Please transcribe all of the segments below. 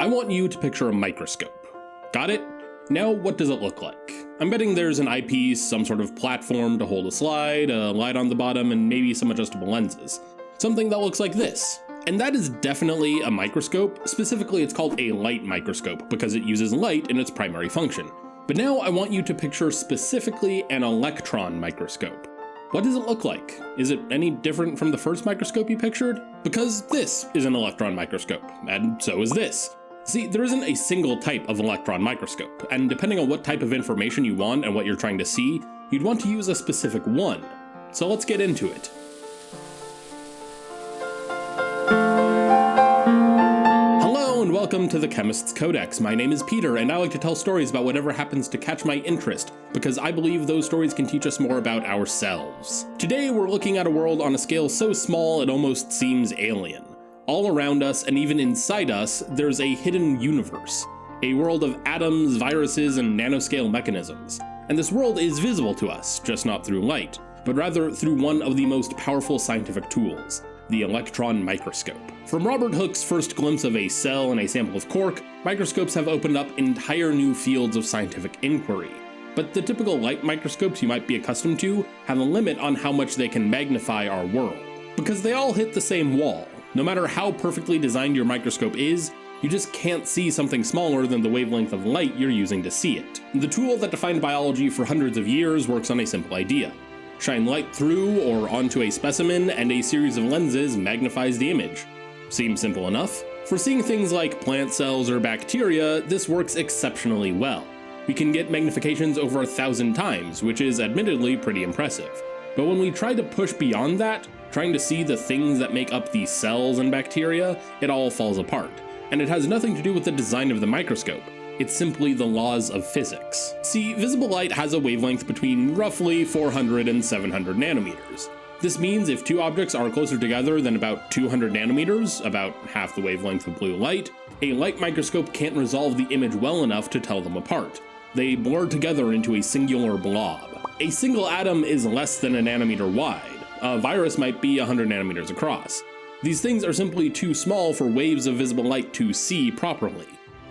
I want you to picture a microscope. Got it? Now, what does it look like? I'm betting there's an eyepiece, some sort of platform to hold a slide, a light on the bottom, and maybe some adjustable lenses. Something that looks like this. And that is definitely a microscope. Specifically, it's called a light microscope because it uses light in its primary function. But now I want you to picture specifically an electron microscope. What does it look like? Is it any different from the first microscope you pictured? Because this is an electron microscope, and so is this. See, there isn't a single type of electron microscope, and depending on what type of information you want and what you're trying to see, you'd want to use a specific one. So let's get into it. Hello and welcome to the Chemist's Codex. My name is Peter, and I like to tell stories about whatever happens to catch my interest, because I believe those stories can teach us more about ourselves. Today we're looking at a world on a scale so small it almost seems alien. All around us, and even inside us, there's a hidden universe. A world of atoms, viruses, and nanoscale mechanisms. And this world is visible to us, just not through light, but rather through one of the most powerful scientific tools, the electron microscope. From Robert Hooke's first glimpse of a cell in a sample of cork, microscopes have opened up entire new fields of scientific inquiry. But the typical light microscopes you might be accustomed to have a limit on how much they can magnify our world, because they all hit the same wall. No matter how perfectly designed your microscope is, you just can't see something smaller than the wavelength of light you're using to see it. The tool that defined biology for hundreds of years works on a simple idea. Shine light through or onto a specimen, and a series of lenses magnifies the image. Seems simple enough? For seeing things like plant cells or bacteria, this works exceptionally well. We can get magnifications over 1,000 times, which is admittedly pretty impressive. But when we try to push beyond that, trying to see the things that make up these cells and bacteria, it all falls apart. And it has nothing to do with the design of the microscope. It's simply the laws of physics. See, visible light has a wavelength between roughly 400 and 700 nanometers. This means if two objects are closer together than about 200 nanometers, about half the wavelength of blue light, a light microscope can't resolve the image well enough to tell them apart. They blur together into a singular blob. A single atom is less than a nanometer wide. A virus might be 100 nanometers across. These things are simply too small for waves of visible light to see properly.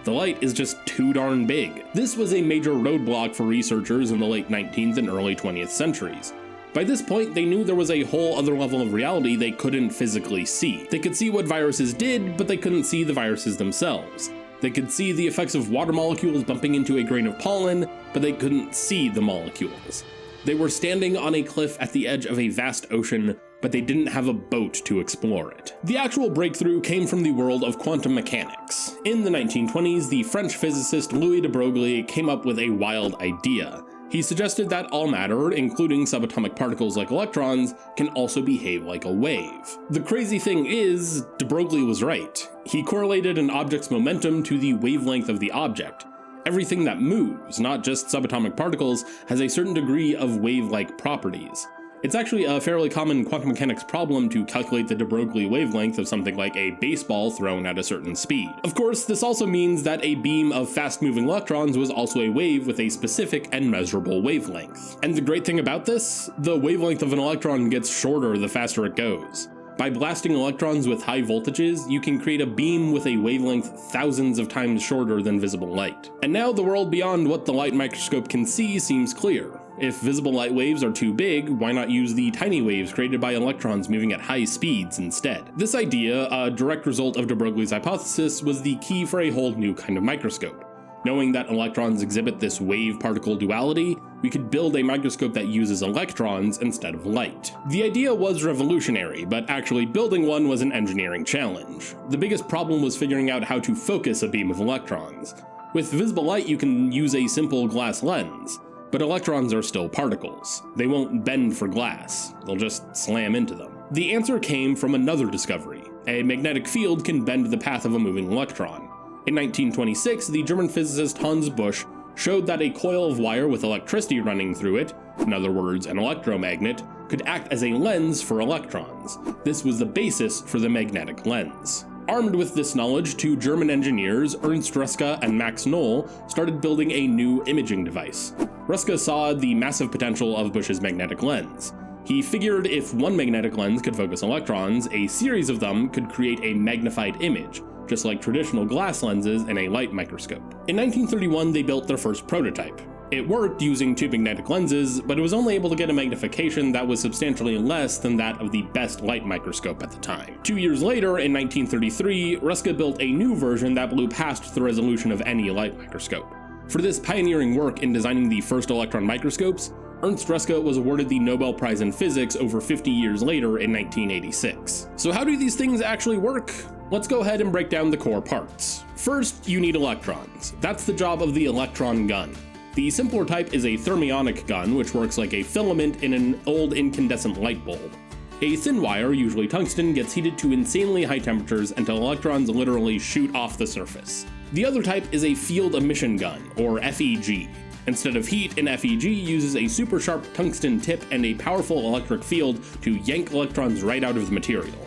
The light is just too darn big. This was a major roadblock for researchers in the late 19th and early 20th centuries. By this point, they knew there was a whole other level of reality they couldn't physically see. They could see what viruses did, but they couldn't see the viruses themselves. They could see the effects of water molecules bumping into a grain of pollen, but they couldn't see the molecules. They were standing on a cliff at the edge of a vast ocean, but they didn't have a boat to explore it. The actual breakthrough came from the world of quantum mechanics. In the 1920s, the French physicist Louis de Broglie came up with a wild idea. He suggested that all matter, including subatomic particles like electrons, can also behave like a wave. The crazy thing is, de Broglie was right. He correlated an object's momentum to the wavelength of the object. Everything that moves, not just subatomic particles, has a certain degree of wave-like properties. It's actually a fairly common quantum mechanics problem to calculate the de Broglie wavelength of something like a baseball thrown at a certain speed. Of course, this also means that a beam of fast-moving electrons was also a wave with a specific and measurable wavelength. And the great thing about this? The wavelength of an electron gets shorter the faster it goes. By blasting electrons with high voltages, you can create a beam with a wavelength thousands of times shorter than visible light. And now the world beyond what the light microscope can see seems clear. If visible light waves are too big, why not use the tiny waves created by electrons moving at high speeds instead? This idea, a direct result of de Broglie's hypothesis, was the key for a whole new kind of microscope. Knowing that electrons exhibit this wave-particle duality, we could build a microscope that uses electrons instead of light. The idea was revolutionary, but actually building one was an engineering challenge. The biggest problem was figuring out how to focus a beam of electrons. With visible light, you can use a simple glass lens, but electrons are still particles. They won't bend for glass, they'll just slam into them. The answer came from another discovery. A magnetic field can bend the path of a moving electron. In 1926, the German physicist Hans Busch showed that a coil of wire with electricity running through it, in other words an electromagnet, could act as a lens for electrons. This was the basis for the magnetic lens. Armed with this knowledge, two German engineers, Ernst Ruska and Max Knoll, started building a new imaging device. Ruska saw the massive potential of Busch's magnetic lens. He figured if one magnetic lens could focus electrons, a series of them could create a magnified image, just like traditional glass lenses in a light microscope. In 1931, they built their first prototype. It worked using two magnetic lenses, but it was only able to get a magnification that was substantially less than that of the best light microscope at the time. 2 years later, in 1933, Ruska built a new version that blew past the resolution of any light microscope. For this pioneering work in designing the first electron microscopes, Ernst Ruska was awarded the Nobel Prize in Physics over 50 years later in 1986. So how do these things actually work? Let's go ahead and break down the core parts. First, you need electrons. That's the job of the electron gun. The simpler type is a thermionic gun, which works like a filament in an old incandescent light bulb. A thin wire, usually tungsten, gets heated to insanely high temperatures until electrons literally shoot off the surface. The other type is a field emission gun, or FEG. Instead of heat, an FEG uses a super sharp tungsten tip and a powerful electric field to yank electrons right out of the material.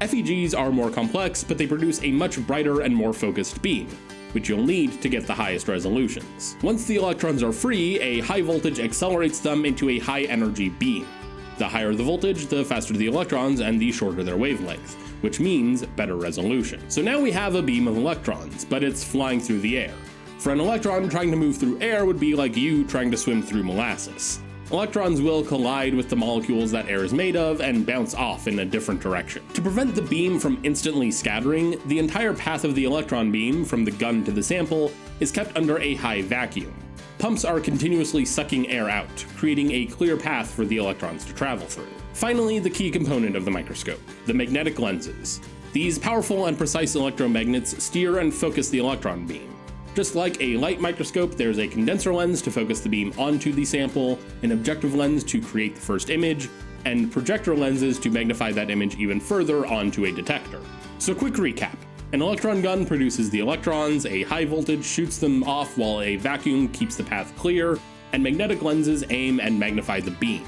FEGs are more complex, but they produce a much brighter and more focused beam, which you'll need to get the highest resolutions. Once the electrons are free, a high voltage accelerates them into a high energy beam. The higher the voltage, the faster the electrons and the shorter their wavelength, which means better resolution. So now we have a beam of electrons, but it's flying through the air. For an electron, trying to move through air would be like you trying to swim through molasses. Electrons will collide with the molecules that air is made of and bounce off in a different direction. To prevent the beam from instantly scattering, the entire path of the electron beam, from the gun to the sample, is kept under a high vacuum. Pumps are continuously sucking air out, creating a clear path for the electrons to travel through. Finally, the key component of the microscope, the magnetic lenses. These powerful and precise electromagnets steer and focus the electron beam. Just like a light microscope, there's a condenser lens to focus the beam onto the sample, an objective lens to create the first image, and projector lenses to magnify that image even further onto a detector. So quick recap. An electron gun produces the electrons, a high voltage shoots them off while a vacuum keeps the path clear, and magnetic lenses aim and magnify the beam.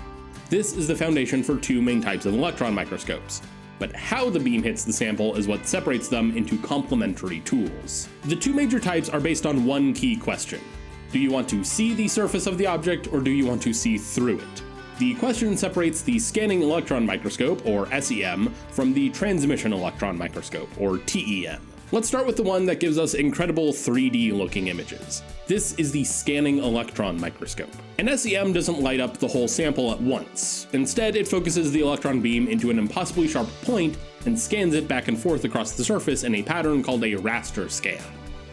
This is the foundation for two main types of electron microscopes. But how the beam hits the sample is what separates them into complementary tools. The two major types are based on one key question. Do you want to see the surface of the object, or do you want to see through it? The question separates the scanning electron microscope, or SEM, from the transmission electron microscope, or TEM. Let's start with the one that gives us incredible 3D looking images. This is the scanning electron microscope. An SEM doesn't light up the whole sample at once. Instead, it focuses the electron beam into an impossibly sharp point and scans it back and forth across the surface in a pattern called a raster scan,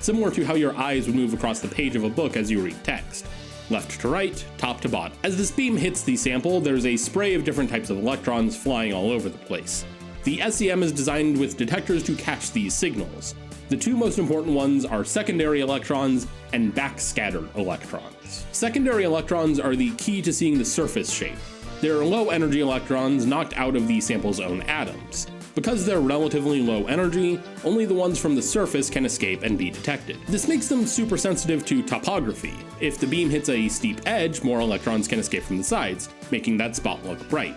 similar to how your eyes would move across the page of a book as you read text, left to right, top to bottom. As this beam hits the sample, there's a spray of different types of electrons flying all over the place. The SEM is designed with detectors to catch these signals. The two most important ones are secondary electrons and backscattered electrons. Secondary electrons are the key to seeing the surface shape. They're low-energy electrons knocked out of the sample's own atoms. Because they're relatively low energy, only the ones from the surface can escape and be detected. This makes them super sensitive to topography. If the beam hits a steep edge, more electrons can escape from the sides, making that spot look bright.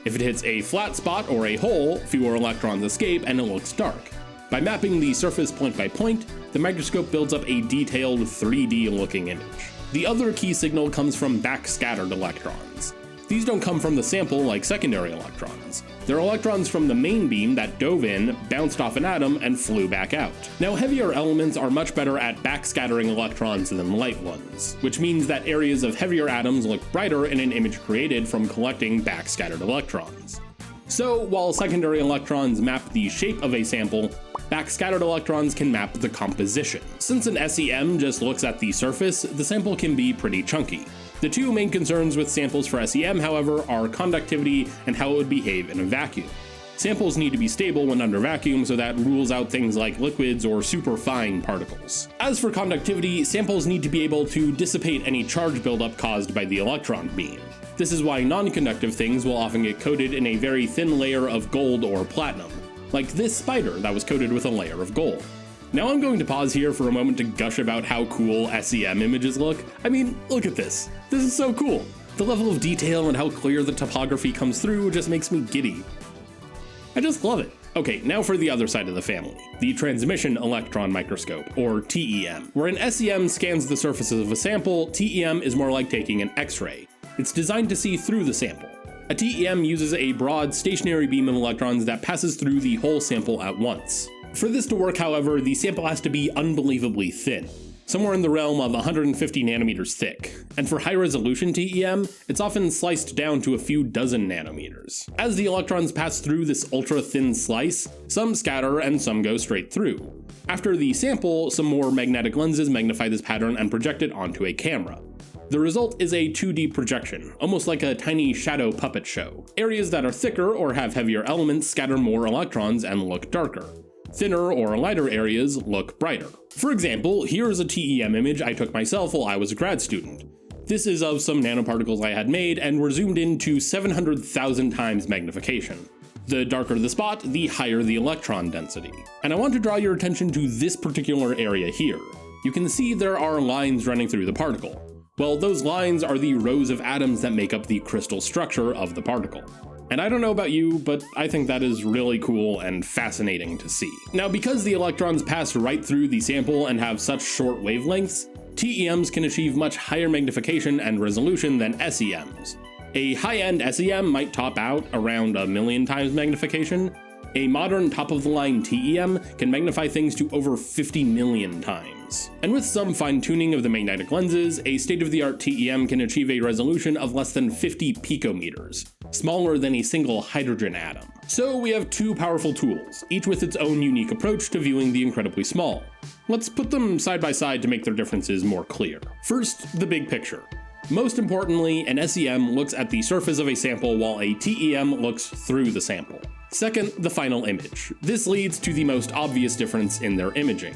If it hits a flat spot or a hole, fewer electrons escape and it looks dark. By mapping the surface point by point, the microscope builds up a detailed 3D looking image. The other key signal comes from backscattered electrons. These don't come from the sample like secondary electrons. They're electrons from the main beam that dove in, bounced off an atom, and flew back out. Now, heavier elements are much better at backscattering electrons than light ones, which means that areas of heavier atoms look brighter in an image created from collecting backscattered electrons. So, while secondary electrons map the shape of a sample, backscattered electrons can map the composition. Since an SEM just looks at the surface, the sample can be pretty chunky. The two main concerns with samples for SEM, however, are conductivity and how it would behave in a vacuum. Samples need to be stable when under vacuum, so that rules out things like liquids or superfine particles. As for conductivity, samples need to be able to dissipate any charge buildup caused by the electron beam. This is why non-conductive things will often get coated in a very thin layer of gold or platinum, like this spider that was coated with a layer of gold. Now I'm going to pause here for a moment to gush about how cool SEM images look. I mean, look at this. This is so cool. The level of detail and how clear the topography comes through just makes me giddy. I just love it. Okay, now for the other side of the family, the transmission electron microscope, or TEM. Where an SEM scans the surfaces of a sample, TEM is more like taking an X-ray. It's designed to see through the sample. A TEM uses a broad, stationary beam of electrons that passes through the whole sample at once. For this to work, however, the sample has to be unbelievably thin, somewhere in the realm of 150 nanometers thick, and for high-resolution TEM, it's often sliced down to a few dozen nanometers. As the electrons pass through this ultra-thin slice, some scatter and some go straight through. After the sample, some more magnetic lenses magnify this pattern and project it onto a camera. The result is a 2D projection, almost like a tiny shadow puppet show. Areas that are thicker or have heavier elements scatter more electrons and look darker. Thinner or lighter areas look brighter. For example, here is a TEM image I took myself while I was a grad student. This is of some nanoparticles I had made and were zoomed in to 700,000 times magnification. The darker the spot, the higher the electron density. And I want to draw your attention to this particular area here. You can see there are lines running through the particle. Well, those lines are the rows of atoms that make up the crystal structure of the particle. And I don't know about you, but I think that is really cool and fascinating to see. Now, because the electrons pass right through the sample and have such short wavelengths, TEMs can achieve much higher magnification and resolution than SEMs. A high-end SEM might top out around 1,000,000 times magnification. A modern top-of-the-line TEM can magnify things to over 50 million times. And with some fine-tuning of the magnetic lenses, a state-of-the-art TEM can achieve a resolution of less than 50 picometers, smaller than a single hydrogen atom. So we have two powerful tools, each with its own unique approach to viewing the incredibly small. Let's put them side by side to make their differences more clear. First, the big picture. Most importantly, an SEM looks at the surface of a sample while a TEM looks through the sample. Second, the final image. This leads to the most obvious difference in their imaging.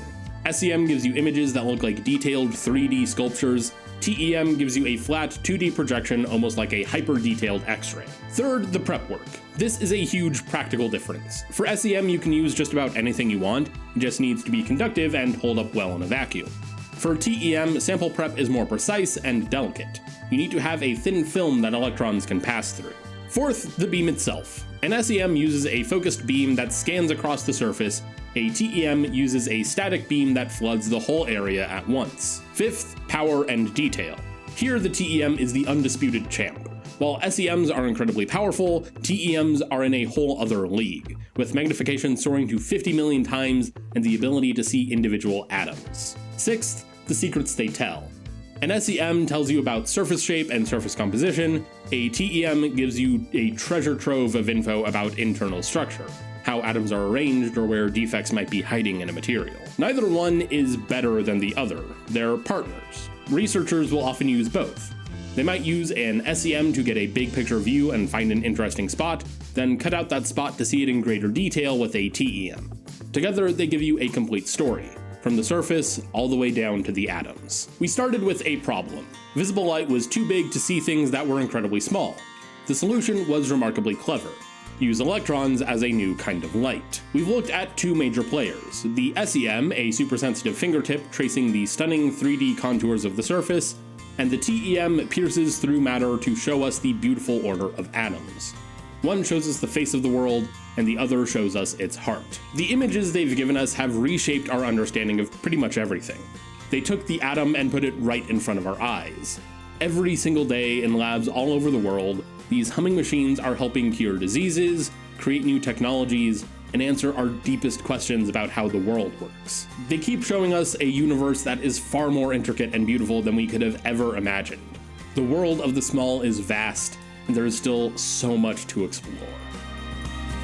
SEM gives you images that look like detailed 3D sculptures. TEM gives you a flat 2D projection almost like a hyper-detailed X-ray. Third, the prep work. This is a huge practical difference. For SEM, you can use just about anything you want. It just needs to be conductive and hold up well in a vacuum. For TEM, sample prep is more precise and delicate. You need to have a thin film that electrons can pass through. Fourth, the beam itself. An SEM uses a focused beam that scans across the surface. A TEM uses a static beam that floods the whole area at once. Fifth, power and detail. Here the TEM is the undisputed champ. While SEMs are incredibly powerful, TEMs are in a whole other league, with magnification soaring to 50 million times and the ability to see individual atoms. Sixth, the secrets they tell. An SEM tells you about surface shape and surface composition. A TEM gives you a treasure trove of info about internal structure, how atoms are arranged or where defects might be hiding in a material. Neither one is better than the other. They're partners. Researchers will often use both. They might use an SEM to get a big picture view and find an interesting spot, then cut out that spot to see it in greater detail with a TEM. Together, they give you a complete story, from the surface all the way down to the atoms. We started with a problem. Visible light was too big to see things that were incredibly small. The solution was remarkably clever. Use electrons as a new kind of light. We've looked at two major players. The SEM, a supersensitive fingertip tracing the stunning 3D contours of the surface, and the TEM pierces through matter to show us the beautiful order of atoms. One shows us the face of the world, and the other shows us its heart. The images they've given us have reshaped our understanding of pretty much everything. They took the atom and put it right in front of our eyes. Every single day in labs all over the world, these humming machines are helping cure diseases, create new technologies, and answer our deepest questions about how the world works. They keep showing us a universe that is far more intricate and beautiful than we could have ever imagined. The world of the small is vast, and there is still so much to explore.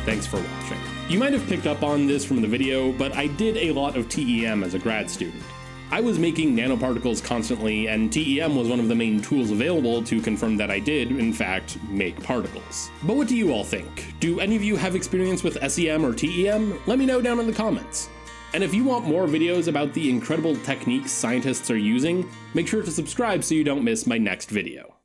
Thanks for watching. You might have picked up on this from the video, but I did a lot of TEM as a grad student. I was making nanoparticles constantly, and TEM was one of the main tools available to confirm that I did, in fact, make particles. But what do you all think? Do any of you have experience with SEM or TEM? Let me know down in the comments. And if you want more videos about the incredible techniques scientists are using, make sure to subscribe so you don't miss my next video.